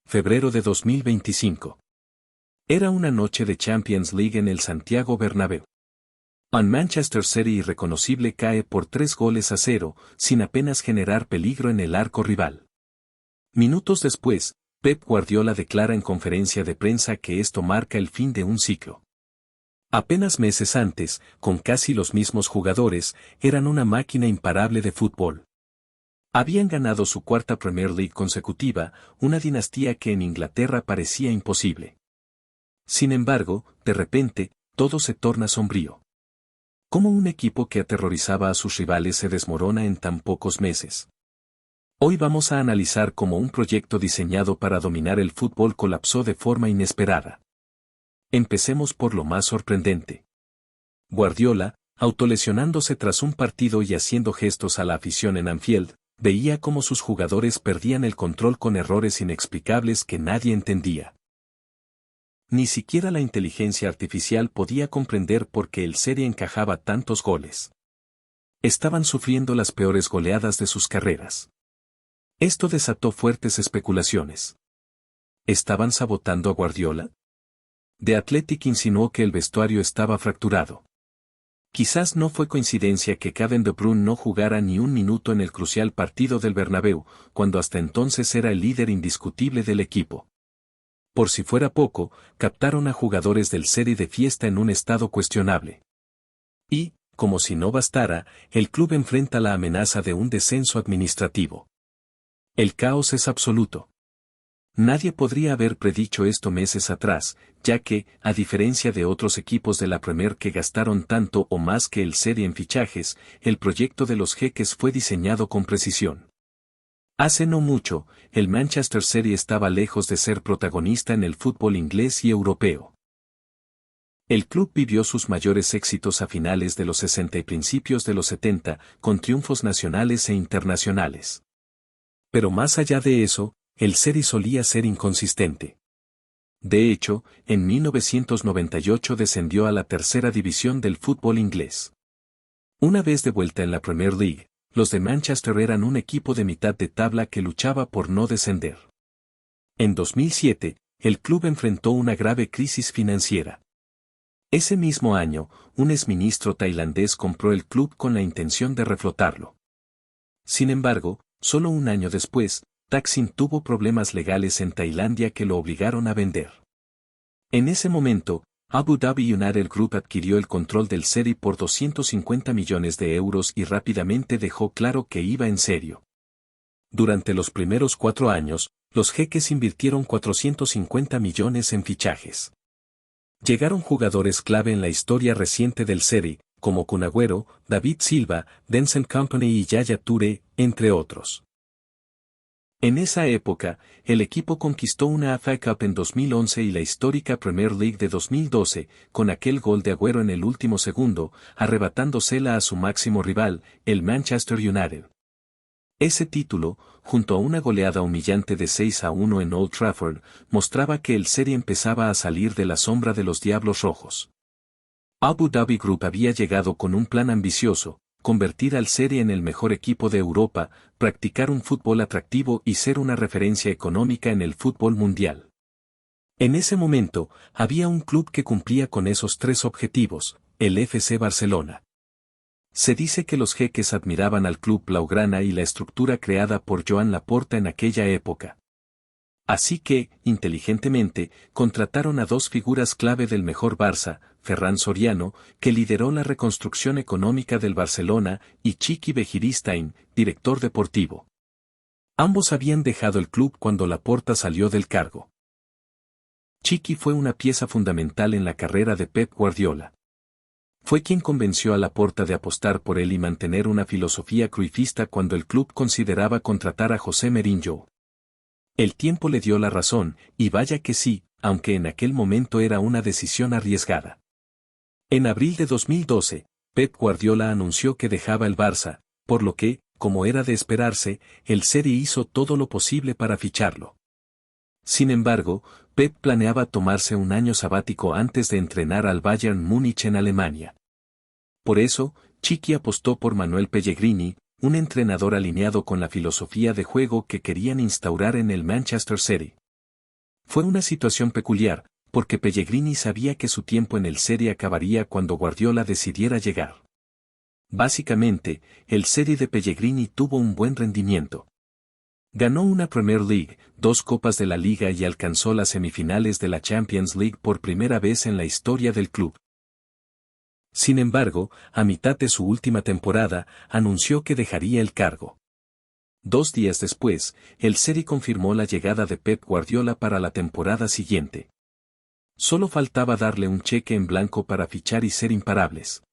febrero de 2025. Era una noche de Champions League en el Santiago Bernabéu. Un Manchester City irreconocible cae por 3-0, sin apenas generar peligro en el arco rival. Minutos después, Pep Guardiola declara en conferencia de prensa que esto marca el fin de un ciclo. Apenas meses antes, con casi los mismos jugadores, eran una máquina imparable de fútbol. Habían ganado su cuarta Premier League consecutiva, una dinastía que en Inglaterra parecía imposible. Sin embargo, de repente, todo se torna sombrío. ¿Cómo un equipo que aterrorizaba a sus rivales se desmorona en tan pocos meses? Hoy vamos a analizar cómo un proyecto diseñado para dominar el fútbol colapsó de forma inesperada. Empecemos por lo más sorprendente. Guardiola, autolesionándose tras un partido y haciendo gestos a la afición en Anfield, veía cómo sus jugadores perdían el control con errores inexplicables que nadie entendía. Ni siquiera la inteligencia artificial podía comprender por qué el City encajaba tantos goles. Estaban sufriendo las peores goleadas de sus carreras. Esto desató fuertes especulaciones. ¿Estaban sabotando a Guardiola? The Athletic insinuó que el vestuario estaba fracturado. Quizás no fue coincidencia que Kevin De Bruyne no jugara ni un minuto en el crucial partido del Bernabéu, cuando hasta entonces era el líder indiscutible del equipo. Por si fuera poco, captaron a jugadores del City de fiesta en un estado cuestionable. Y, como si no bastara, el club enfrenta la amenaza de un descenso administrativo. El caos es absoluto. Nadie podría haber predicho esto meses atrás, ya que, a diferencia de otros equipos de la Premier que gastaron tanto o más que el City en fichajes, el proyecto de los jeques fue diseñado con precisión. Hace no mucho, el Manchester City estaba lejos de ser protagonista en el fútbol inglés y europeo. El club vivió sus mayores éxitos a finales de los 60 y principios de los 70, con triunfos nacionales e internacionales. Pero más allá de eso, el City solía ser inconsistente. De hecho, en 1998 descendió a la tercera división del fútbol inglés. Una vez de vuelta en la Premier League, los de Manchester eran un equipo de mitad de tabla que luchaba por no descender. En 2007, el club enfrentó una grave crisis financiera. Ese mismo año, un exministro tailandés compró el club con la intención de reflotarlo. Sin embargo, solo un año después, Thaksin tuvo problemas legales en Tailandia que lo obligaron a vender. En ese momento, Abu Dhabi United Group adquirió el control del City por 250 millones de euros y rápidamente dejó claro que iba en serio. Durante los primeros 4 años, los jeques invirtieron 450 millones en fichajes. Llegaron jugadores clave en la historia reciente del City, como Kun Agüero, David Silva, Denzel Kompany y Yaya Touré, entre otros. En esa época, el equipo conquistó una FA Cup en 2011 y la histórica Premier League de 2012, con aquel gol de Agüero en el último segundo, arrebatándosela a su máximo rival, el Manchester United. Ese título, junto a una goleada humillante de 6-1 en Old Trafford, mostraba que el City empezaba a salir de la sombra de los Diablos Rojos. Abu Dhabi Group había llegado con un plan ambicioso: convertir al City en el mejor equipo de Europa, practicar un fútbol atractivo y ser una referencia económica en el fútbol mundial. En ese momento, había un club que cumplía con esos 3 objetivos, el FC Barcelona. Se dice que los jeques admiraban al club blaugrana y la estructura creada por Joan Laporta en aquella época. Así que, inteligentemente, contrataron a 2 figuras clave del mejor Barça, Ferran Soriano, que lideró la reconstrucción económica del Barcelona, y Chiqui Begiristain, director deportivo. Ambos habían dejado el club cuando Laporta salió del cargo. Chiqui fue una pieza fundamental en la carrera de Pep Guardiola. Fue quien convenció a Laporta de apostar por él y mantener una filosofía cruifista cuando el club consideraba contratar a José Mourinho. El tiempo le dio la razón, y vaya que sí, aunque en aquel momento era una decisión arriesgada. En abril de 2012, Pep Guardiola anunció que dejaba el Barça, por lo que, como era de esperarse, el City hizo todo lo posible para ficharlo. Sin embargo, Pep planeaba tomarse un año sabático antes de entrenar al Bayern Múnich en Alemania. Por eso, Chiqui apostó por Manuel Pellegrini, un entrenador alineado con la filosofía de juego que querían instaurar en el Manchester City. Fue una situación peculiar, porque Pellegrini sabía que su tiempo en el Serie acabaría cuando Guardiola decidiera llegar. Básicamente, el Serie de Pellegrini tuvo un buen rendimiento. Ganó una Premier League, 2 Copas de la Liga y alcanzó las semifinales de la Champions League por primera vez en la historia del club. Sin embargo, a mitad de su última temporada, anunció que dejaría el cargo. 2 días después, el Serie confirmó la llegada de Pep Guardiola para la temporada siguiente. Solo faltaba darle un cheque en blanco para fichar y ser imparables.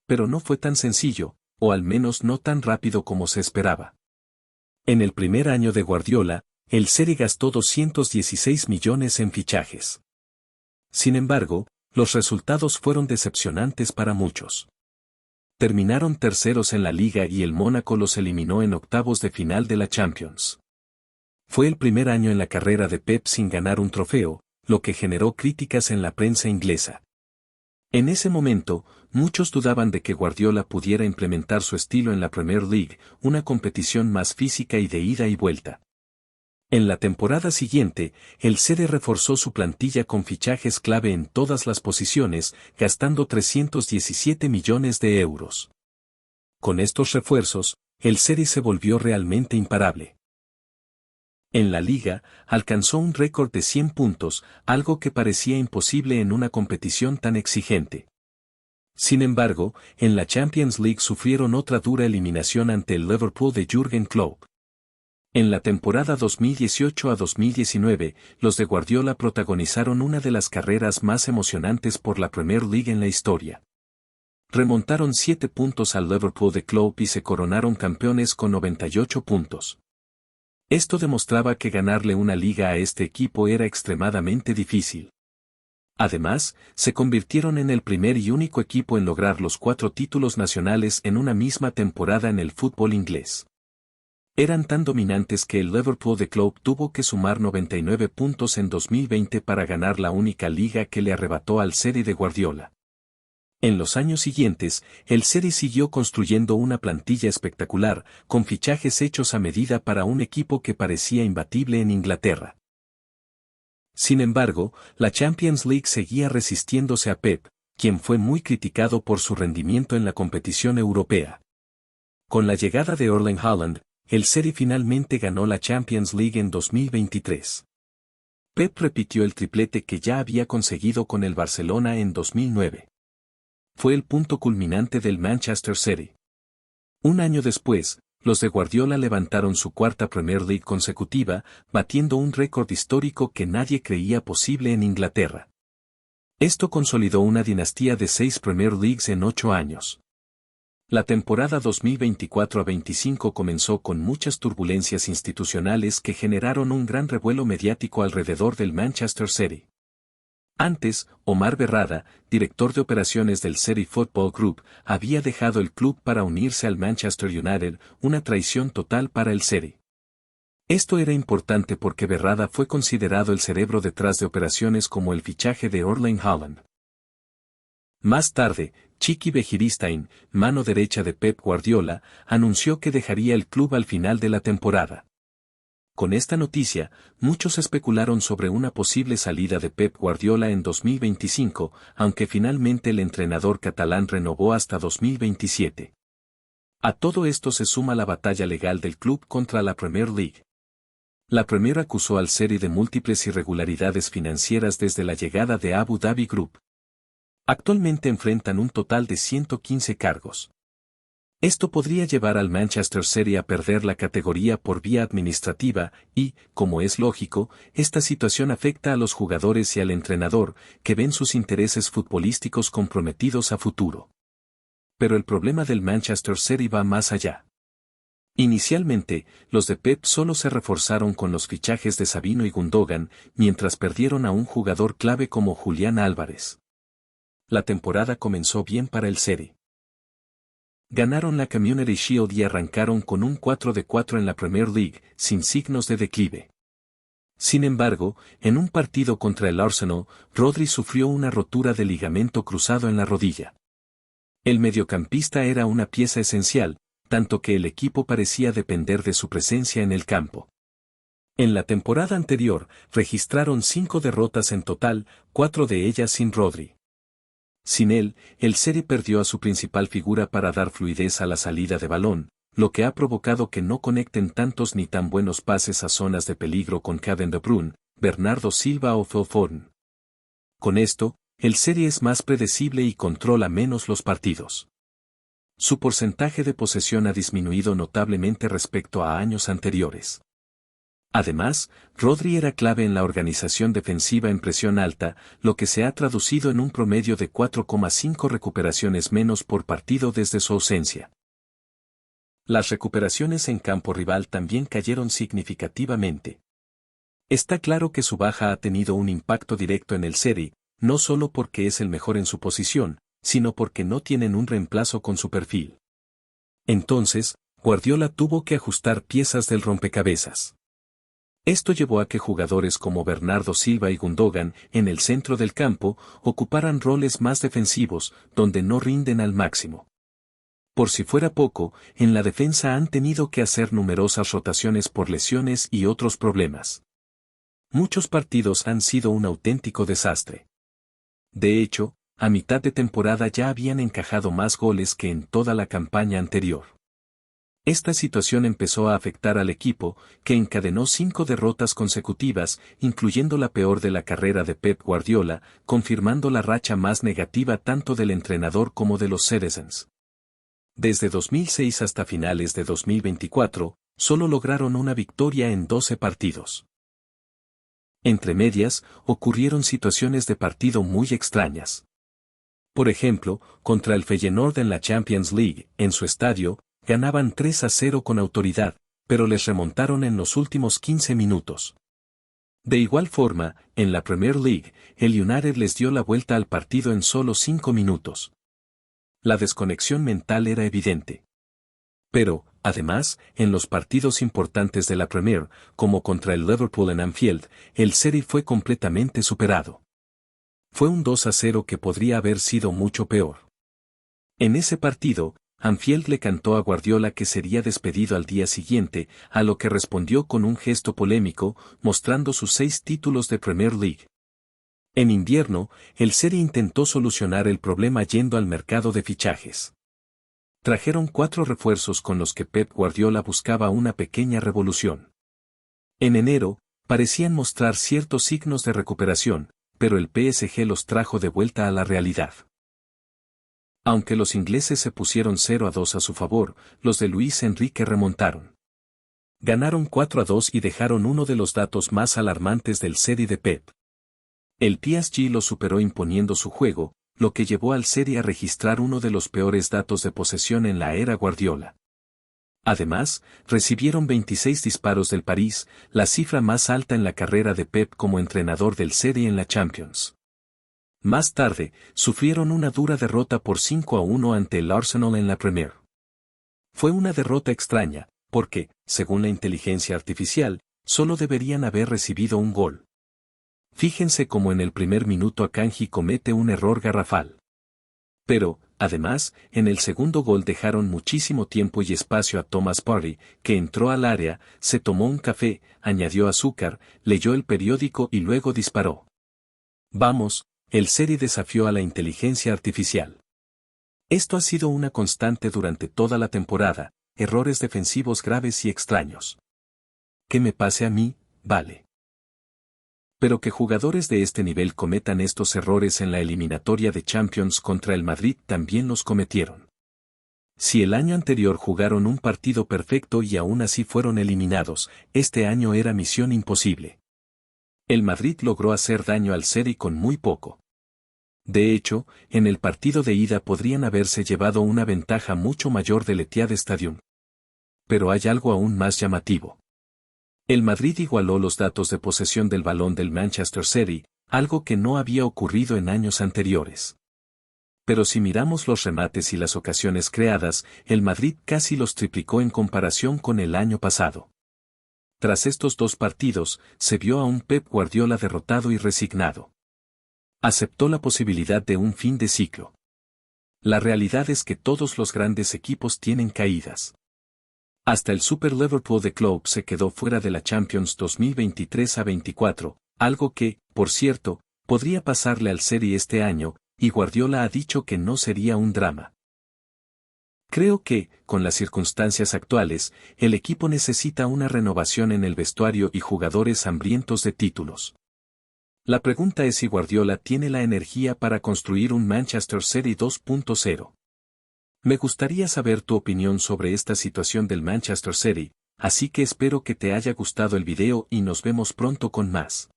Pero no fue tan sencillo, o al menos no tan rápido como se esperaba. En el primer año de Guardiola, el Serie gastó 216 millones en fichajes. Sin embargo, los resultados fueron decepcionantes para muchos. Terminaron terceros en la liga y el Mónaco los eliminó en octavos de final de la Champions. Fue el primer año en la carrera de Pep sin ganar un trofeo, lo que generó críticas en la prensa inglesa. En ese momento, muchos dudaban de que Guardiola pudiera implementar su estilo en la Premier League, una competición más física y de ida y vuelta. En la temporada siguiente, el Serie reforzó su plantilla con fichajes clave en todas las posiciones, gastando 317 millones de euros. Con estos refuerzos, el Serie se volvió realmente imparable. En la liga, alcanzó un récord de 100 puntos, algo que parecía imposible en una competición tan exigente. Sin embargo, en la Champions League sufrieron otra dura eliminación ante el Liverpool de Jürgen Klopp. En la temporada 2018 a 2019, los de Guardiola protagonizaron una de las carreras más emocionantes por la Premier League en la historia. Remontaron 7 puntos al Liverpool de Klopp y se coronaron campeones con 98 puntos. Esto demostraba que ganarle una liga a este equipo era extremadamente difícil. Además, se convirtieron en el primer y único equipo en lograr los 4 títulos nacionales en una misma temporada en el fútbol inglés. Eran tan dominantes que el Liverpool de Klopp tuvo que sumar 99 puntos en 2020 para ganar la única liga que le arrebató al Serie de Guardiola. En los años siguientes, el Serie siguió construyendo una plantilla espectacular, con fichajes hechos a medida para un equipo que parecía imbatible en Inglaterra. Sin embargo, la Champions League seguía resistiéndose a Pep, quien fue muy criticado por su rendimiento en la competición europea. Con la llegada de Erling Haaland, el Serie finalmente ganó la Champions League en 2023. Pep repitió el triplete que ya había conseguido con el Barcelona en 2009. Fue el punto culminante del Manchester City. Un año después, los de Guardiola levantaron su 4ª Premier League consecutiva, batiendo un récord histórico que nadie creía posible en Inglaterra. Esto consolidó una dinastía de 6 Premier Leagues en 8 años. La temporada 2024-25 comenzó con muchas turbulencias institucionales que generaron un gran revuelo mediático alrededor del Manchester City. Antes, Omar Berrada, director de operaciones del City Football Group, había dejado el club para unirse al Manchester United, una traición total para el City. Esto era importante porque Berrada fue considerado el cerebro detrás de operaciones como el fichaje de Erling Haaland. Más tarde, Chiqui Begiristain, mano derecha de Pep Guardiola, anunció que dejaría el club al final de la temporada. Con esta noticia, muchos especularon sobre una posible salida de Pep Guardiola en 2025, aunque finalmente el entrenador catalán renovó hasta 2027. A todo esto se suma la batalla legal del club contra la Premier League. La Premier acusó al Serie de múltiples irregularidades financieras desde la llegada de Abu Dhabi Group. Actualmente enfrentan un total de 115 cargos. Esto podría llevar al Manchester City a perder la categoría por vía administrativa y, como es lógico, esta situación afecta a los jugadores y al entrenador, que ven sus intereses futbolísticos comprometidos a futuro. Pero el problema del Manchester City va más allá. Inicialmente, los de Pep solo se reforzaron con los fichajes de Sabino y Gundogan, mientras perdieron a un jugador clave como Julián Álvarez. La temporada comenzó bien para el City. Ganaron la Community Shield y arrancaron con un 4-4 en la Premier League, sin signos de declive. Sin embargo, en un partido contra el Arsenal, Rodri sufrió una rotura de ligamento cruzado en la rodilla. El mediocampista era una pieza esencial, tanto que el equipo parecía depender de su presencia en el campo. En la temporada anterior, registraron 5 derrotas en total, 4 de ellas sin Rodri. Sin él, el City perdió a su principal figura para dar fluidez a la salida de balón, lo que ha provocado que no conecten tantos ni tan buenos pases a zonas de peligro con Kevin De Bruyne, Bernardo Silva o Phil Foden. Con esto, el City es más predecible y controla menos los partidos. Su porcentaje de posesión ha disminuido notablemente respecto a años anteriores. Además, Rodri era clave en la organización defensiva en presión alta, lo que se ha traducido en un promedio de 4,5 recuperaciones menos por partido desde su ausencia. Las recuperaciones en campo rival también cayeron significativamente. Está claro que su baja ha tenido un impacto directo en el City, no solo porque es el mejor en su posición, sino porque no tienen un reemplazo con su perfil. Entonces, Guardiola tuvo que ajustar piezas del rompecabezas. Esto llevó a que jugadores como Bernardo Silva y Gundogan, en el centro del campo, ocuparan roles más defensivos, donde no rinden al máximo. Por si fuera poco, en la defensa han tenido que hacer numerosas rotaciones por lesiones y otros problemas. Muchos partidos han sido un auténtico desastre. De hecho, a mitad de temporada ya habían encajado más goles que en toda la campaña anterior. Esta situación empezó a afectar al equipo, que encadenó 5 derrotas consecutivas, incluyendo la peor de la carrera de Pep Guardiola, confirmando la racha más negativa tanto del entrenador como de los Citizens. Desde 2006 hasta finales de 2024, solo lograron una victoria en 12 partidos. Entre medias, ocurrieron situaciones de partido muy extrañas. Por ejemplo, contra el Feyenoord en la Champions League, en su estadio, ganaban 3-0 con autoridad, pero les remontaron en los últimos 15 minutos. De igual forma, en la Premier League, el United les dio la vuelta al partido en solo 5 minutos. La desconexión mental era evidente. Pero, además, en los partidos importantes de la Premier, como contra el Liverpool en Anfield, el City fue completamente superado. Fue un 2-0 que podría haber sido mucho peor. En ese partido, Anfield le cantó a Guardiola que sería despedido al día siguiente, a lo que respondió con un gesto polémico, mostrando sus 6 títulos de Premier League. En invierno, el City intentó solucionar el problema yendo al mercado de fichajes. Trajeron 4 refuerzos con los que Pep Guardiola buscaba una pequeña revolución. En enero, parecían mostrar ciertos signos de recuperación, pero el PSG los trajo de vuelta a la realidad. Aunque los ingleses se pusieron 0-2 a su favor, los de Luis Enrique remontaron. Ganaron 4-2 y dejaron uno de los datos más alarmantes del City de Pep. El PSG lo superó imponiendo su juego, lo que llevó al City a registrar uno de los peores datos de posesión en la era Guardiola. Además, recibieron 26 disparos del París, la cifra más alta en la carrera de Pep como entrenador del City en la Champions. Más tarde, sufrieron una dura derrota por 5-1 ante el Arsenal en la Premier. Fue una derrota extraña, porque, según la inteligencia artificial, solo deberían haber recibido un gol. Fíjense cómo en el primer minuto Akanji comete un error garrafal. Pero, además, en el segundo gol dejaron muchísimo tiempo y espacio a Thomas Partey, que entró al área, se tomó un café, añadió azúcar, leyó el periódico y luego disparó. Vamos, el City desafió a la inteligencia artificial. Esto ha sido una constante durante toda la temporada, errores defensivos graves y extraños. ¿Qué me pase a mí? Vale. Pero que jugadores de este nivel cometan estos errores en la eliminatoria de Champions contra el Madrid también los cometieron. Si el año anterior jugaron un partido perfecto y aún así fueron eliminados, este año era misión imposible. El Madrid logró hacer daño al City con muy poco. De hecho, en el partido de ida podrían haberse llevado una ventaja mucho mayor del Etihad Stadium. Pero hay algo aún más llamativo. El Madrid igualó los datos de posesión del balón del Manchester City, algo que no había ocurrido en años anteriores. Pero si miramos los remates y las ocasiones creadas, el Madrid casi los triplicó en comparación con el año pasado. Tras estos 2 partidos, se vio a un Pep Guardiola derrotado y resignado. Aceptó la posibilidad de un fin de ciclo. La realidad es que todos los grandes equipos tienen caídas. Hasta el Super Liverpool de Klopp se quedó fuera de la Champions 2023-24, algo que, por cierto, podría pasarle al City este año, y Guardiola ha dicho que no sería un drama. Creo que, con las circunstancias actuales, el equipo necesita una renovación en el vestuario y jugadores hambrientos de títulos. La pregunta es si Guardiola tiene la energía para construir un Manchester City 2.0. Me gustaría saber tu opinión sobre esta situación del Manchester City, así que espero que te haya gustado el video y nos vemos pronto con más.